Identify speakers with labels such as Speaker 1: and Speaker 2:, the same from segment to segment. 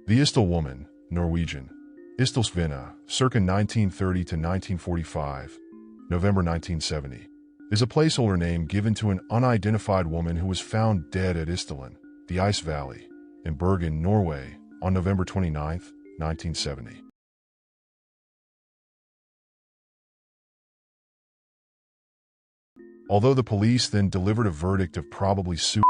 Speaker 1: The Isdal Woman, Norwegian, Isdalskvinne, circa 1930 to 1945, November 1970, is a placeholder name given to an unidentified woman who was found dead at Isdalen, the Ice Valley, in Bergen, Norway, on November 29, 1970. Although the police then delivered a verdict of probably suicide,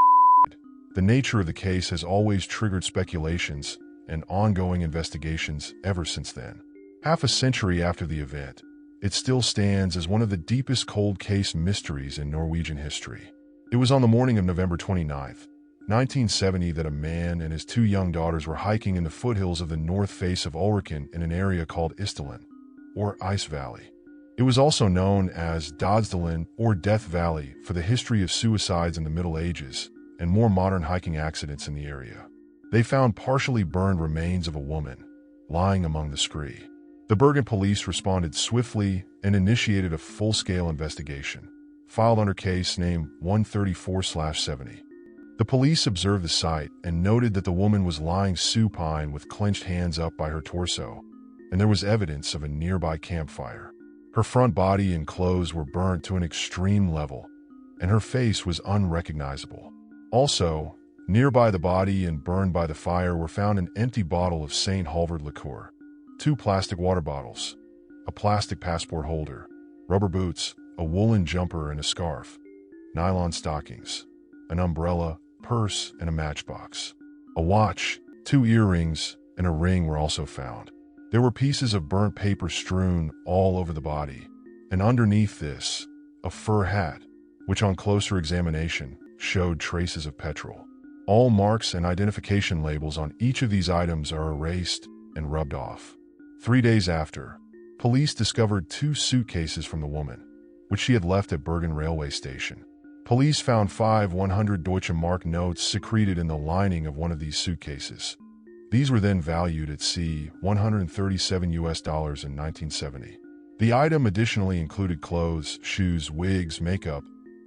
Speaker 1: the nature of the case has always triggered speculations and ongoing investigations ever since then. Half a century after the event, it still stands as one of the deepest cold case mysteries in Norwegian history. It was on the morning of November 29, 1970 that a man and his 2 young daughters were hiking in the foothills of the north face of Ulriken in an area called Isdalen, or Ice Valley. It was also known as Isdalen or Death Valley for the history of suicides in the Middle Ages and more modern hiking accidents in the area. They found partially burned remains of a woman lying among the scree. The Bergen police responded swiftly and initiated a full-scale investigation, filed under case name 134/70. The police observed the site and noted that the woman was lying supine with clenched hands up by her torso, and there was evidence of a nearby campfire. Her front body and clothes were burnt to an extreme level, and her face was unrecognizable. Also, nearby the body and burned by the fire were found an empty bottle of St. Halvard liqueur, 2 plastic water bottles, a plastic passport holder, rubber boots, a woolen jumper and a scarf, nylon stockings, an umbrella, purse, and a matchbox. A watch, 2 earrings, and a ring were also found. There were pieces of burnt paper strewn all over the body, and underneath this, a fur hat, which on closer examination showed traces of petrol. All marks and identification labels on each of these items are erased and rubbed off. 3 days after, police discovered 2 suitcases from the woman, which she had left at Bergen railway station. Police found 5 100 Deutsche Mark notes secreted in the lining of one of these suitcases. These were then valued at $137 in 1970. The item additionally included clothes, shoes, wigs, makeup,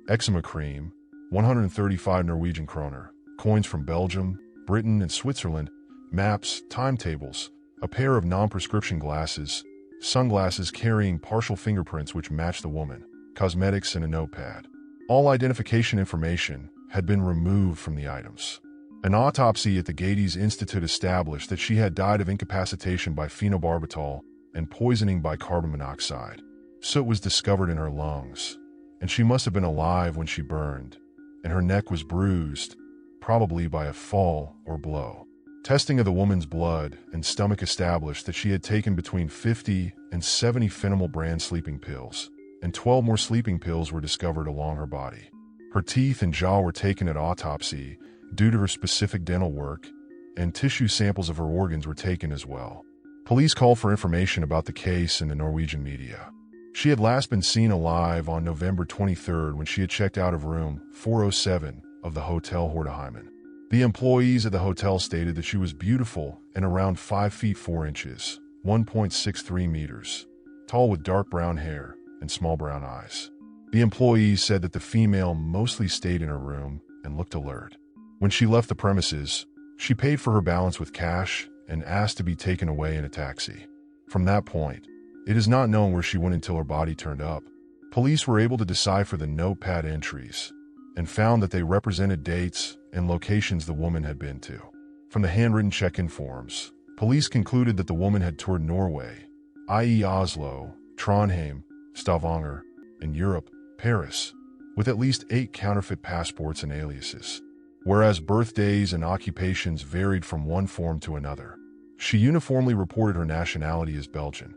Speaker 1: eczema cream, 135 Norwegian kroner, coins from Belgium, Britain, and Switzerland, maps, timetables, a pair of non-prescription glasses, sunglasses carrying partial fingerprints which matched the woman, cosmetics, and a notepad. All identification information had been removed from the items. An autopsy at the Gades Institute established that she had died of incapacitation by phenobarbital and poisoning by carbon monoxide. Soot was discovered in her lungs, and she must have been alive when she burned, and her neck was bruised, probably by a fall or blow. Testing of the woman's blood and stomach established that she had taken between 50 and 70 Phenomal brand sleeping pills, and 12 more sleeping pills were discovered along her body. Her teeth and jaw were taken at autopsy due to her specific dental work, and tissue samples of her organs were taken as well. Police called for information about the case in the Norwegian media. She had last been seen alive on November 23rd when she had checked out of room 407 of the Hotel Hordeheimen. The employees at the hotel stated that she was beautiful and around 5 feet 4 inches, 1.63 meters, tall with dark brown hair and small brown eyes. The employees said that the female mostly stayed in her room and looked alert. When she left the premises, she paid for her balance with cash and asked to be taken away in a taxi. From that point, it is not known where she went until her body turned up. Police were able to decipher the notepad entries and found that they represented dates and locations the woman had been to. From the handwritten check-in forms, police concluded that the woman had toured Norway, i.e. Oslo, Trondheim, Stavanger, and Europe, Paris, with at least 8 counterfeit passports and aliases. Whereas birthdays and occupations varied from one form to another, she uniformly reported her nationality as Belgian.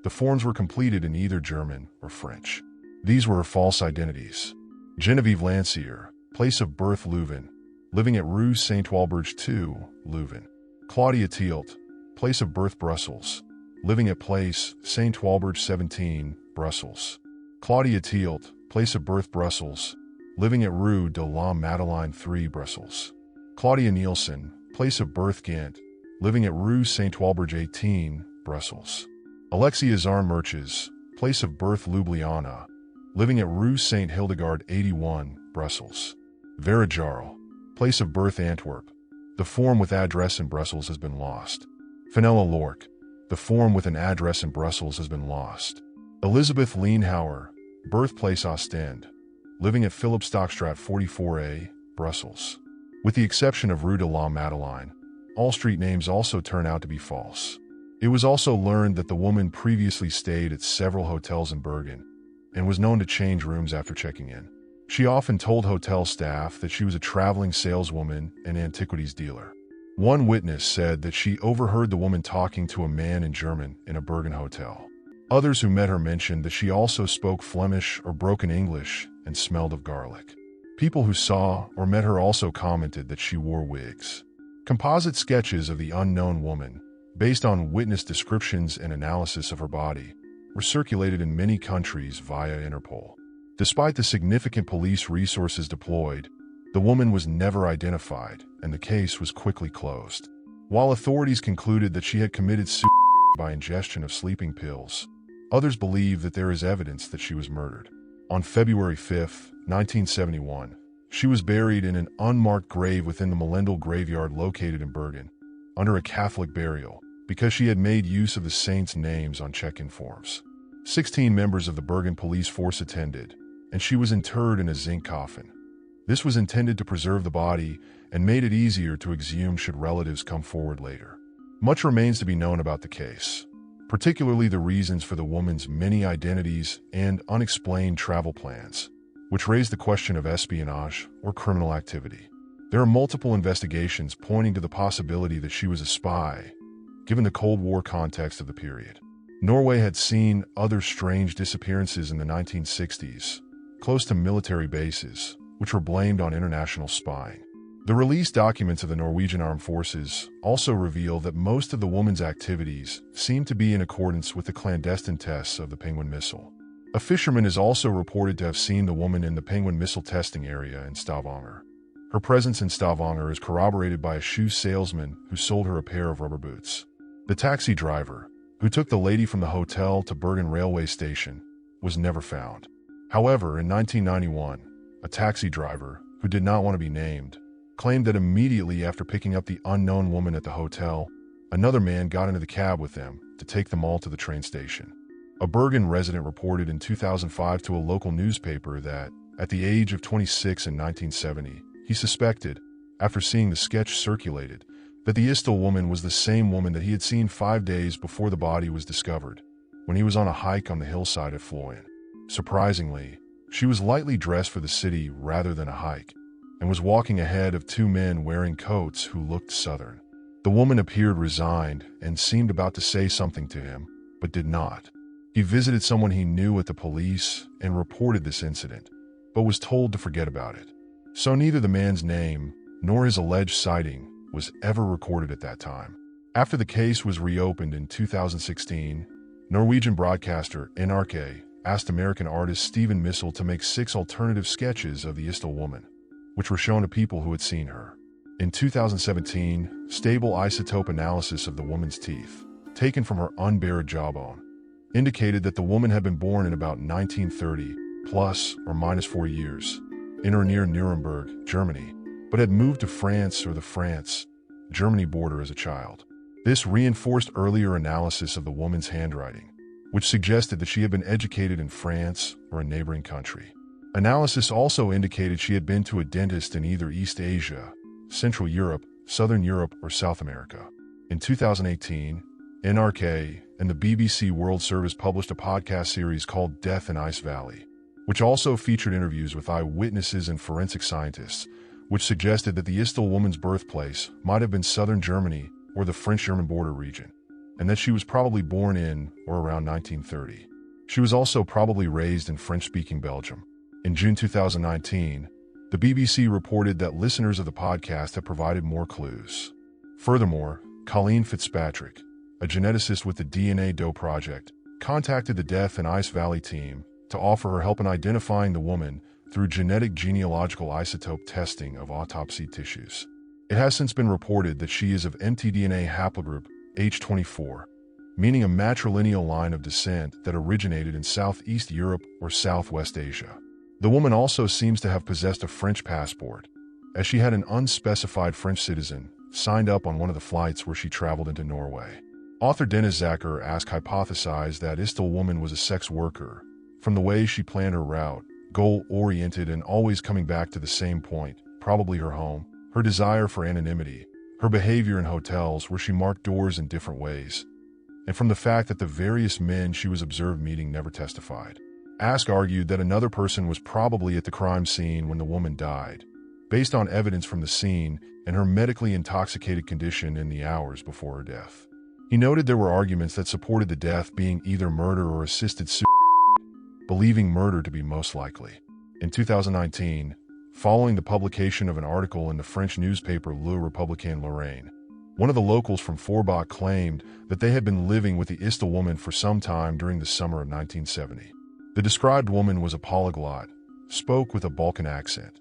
Speaker 1: The forms were completed in either German or French. These were her false identities. Genevieve Lancier, place of birth Leuven, living at Rue Saint-Walburge 2, Leuven. Claudia Tielt, place of birth Brussels, living at place Saint-Walburge 17, Brussels. Claudia Tielt, place of birth Brussels, living at Rue de la Madeleine 3, Brussels. Claudia Nielsen, place of birth Ghent, living at Rue Saint-Walburge 18, Brussels. Alexia Zarmerches, place of birth Ljubljana, living at Rue Saint Hildegard 81, Brussels. Vera Jarl, place of birth Antwerp, The form with address in Brussels has been lost. Fenella Lork. The form with an address in Brussels has been lost. Elizabeth Lienhauer, birthplace Ostend, living at Philipsstockstraat 44A, Brussels. With the exception of Rue de la Madeleine, all street names also turn out to be false. It was also learned that the woman previously stayed at several hotels in Bergen and was known to change rooms after checking in. She often told hotel staff that she was a traveling saleswoman and antiquities dealer. One witness said that she overheard the woman talking to a man in German in a Bergen hotel. Others who met her mentioned that she also spoke Flemish or broken English and smelled of garlic. People who saw or met her also commented that she wore wigs. Composite sketches of the unknown woman, based on witness descriptions and analysis of her body, were circulated in many countries via Interpol. Despite the significant police resources deployed, the woman was never identified and the case was quickly closed. While authorities concluded that she had committed suicide by ingestion of sleeping pills, others believe that there is evidence that she was murdered. On February 5, 1971, she was buried in an unmarked grave within the Melendel graveyard located in Bergen, under a Catholic burial, because she had made use of the saints' names on check-in forms. 16 members of the Bergen police force attended, and she was interred in a zinc coffin. This was intended to preserve the body and made it easier to exhume should relatives come forward later. Much remains to be known about the case, particularly the reasons for the woman's many identities and unexplained travel plans, which raise the question of espionage or criminal activity. There are multiple investigations pointing to the possibility that she was a spy, given the Cold War context of the period. Norway had seen other strange disappearances in the 1960s, close to military bases, which were blamed on international spying. The released documents of the Norwegian Armed Forces also reveal that most of the woman's activities seem to be in accordance with the clandestine tests of the Penguin missile. A fisherman is also reported to have seen the woman in the Penguin missile testing area in Stavanger. Her presence in Stavanger is corroborated by a shoe salesman who sold her a pair of rubber boots. The taxi driver, who took the lady from the hotel to Bergen railway station, was never found. However, in 1991, a taxi driver, who did not want to be named, claimed that immediately after picking up the unknown woman at the hotel, another man got into the cab with them to take them all to the train station. A Bergen resident reported in 2005 to a local newspaper that, at the age of 26 in 1970, he suspected, after seeing the sketch circulated, that the Isdal Woman was the same woman that he had seen 5 days before the body was discovered, when he was on a hike on the hillside at Floyen. Surprisingly, she was lightly dressed for the city rather than a hike, and was walking ahead of two men wearing coats who looked southern. The woman appeared resigned and seemed about to say something to him, but did not. He visited someone he knew at the police and reported this incident, but was told to forget about it. So neither the man's name nor his alleged sighting was ever recorded at that time. After the case was reopened in 2016, Norwegian broadcaster NRK asked American artist Stephen Missel to make 6 alternative sketches of the Isdal Woman, which were shown to people who had seen her. In 2017, stable isotope analysis of the woman's teeth, taken from her unburied jawbone, indicated that the woman had been born in about 1930, plus or minus 4 years, in or near Nuremberg, Germany, but had moved to France or the France-Germany border as a child. This reinforced earlier analysis of the woman's handwriting, which suggested that she had been educated in France or a neighboring country. Analysis also indicated she had been to a dentist in either East Asia, Central Europe, Southern Europe, or South America. In 2018, NRK and the BBC World Service published a podcast series called Death in Ice Valley, which also featured interviews with eyewitnesses and forensic scientists, which suggested that the Isdal Woman's birthplace might have been southern Germany or the French-German border region, and that she was probably born in or around 1930. She was also probably raised in French-speaking Belgium. In June 2019, the BBC reported that listeners of the podcast have provided more clues. Furthermore, Colleen Fitzpatrick, a geneticist with the DNA Doe Project, contacted the Death in Ice Valley team to offer her help in identifying the woman through genetic genealogical isotope testing of autopsy tissues. It has since been reported that she is of mtDNA haplogroup H24, meaning a matrilineal line of descent that originated in Southeast Europe or Southwest Asia. The woman also seems to have possessed a French passport, as she had an unspecified French citizen signed up on one of the flights where she traveled into Norway. Author Dennis Zacher hypothesized that Isdal Woman was a sex worker, from the way she planned her route, goal-oriented and always coming back to the same point, probably her home, her desire for anonymity, her behavior in hotels where she marked doors in different ways, and from the fact that the various men she was observed meeting never testified. Ask argued that another person was probably at the crime scene when the woman died, based on evidence from the scene and her medically intoxicated condition in the hours before her death. He noted there were arguments that supported the death being either murder or assisted suicide, believing murder to be most likely. In 2019, following the publication of an article in the French newspaper Le Républicain Lorraine, one of the locals from Forbach claimed that they had been living with the Isdal Woman for some time during the summer of 1970. The described woman was a polyglot, spoke with a Balkan accent.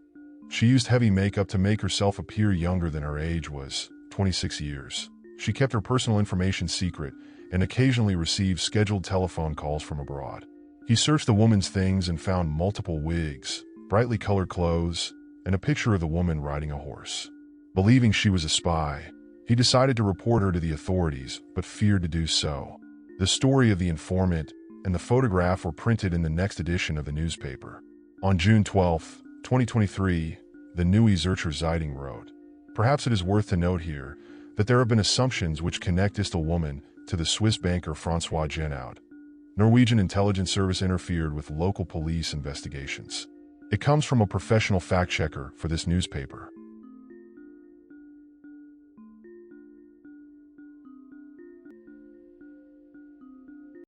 Speaker 1: She used heavy makeup to make herself appear younger than her age was, 26 years. She kept her personal information secret and occasionally received scheduled telephone calls from abroad. He searched the woman's things and found multiple wigs, brightly colored clothes, and a picture of the woman riding a horse. Believing she was a spy, he decided to report her to the authorities, but feared to do so. The story of the informant and the photograph were printed in the next edition of the newspaper. On June 12, 2023, the Neue Zürcher Zeitung wrote, "Perhaps it is worth to note here that there have been assumptions which connect Isdal Woman to the Swiss banker François Genoud. Norwegian intelligence service interfered with local police investigations." It comes from a professional fact-checker for this newspaper.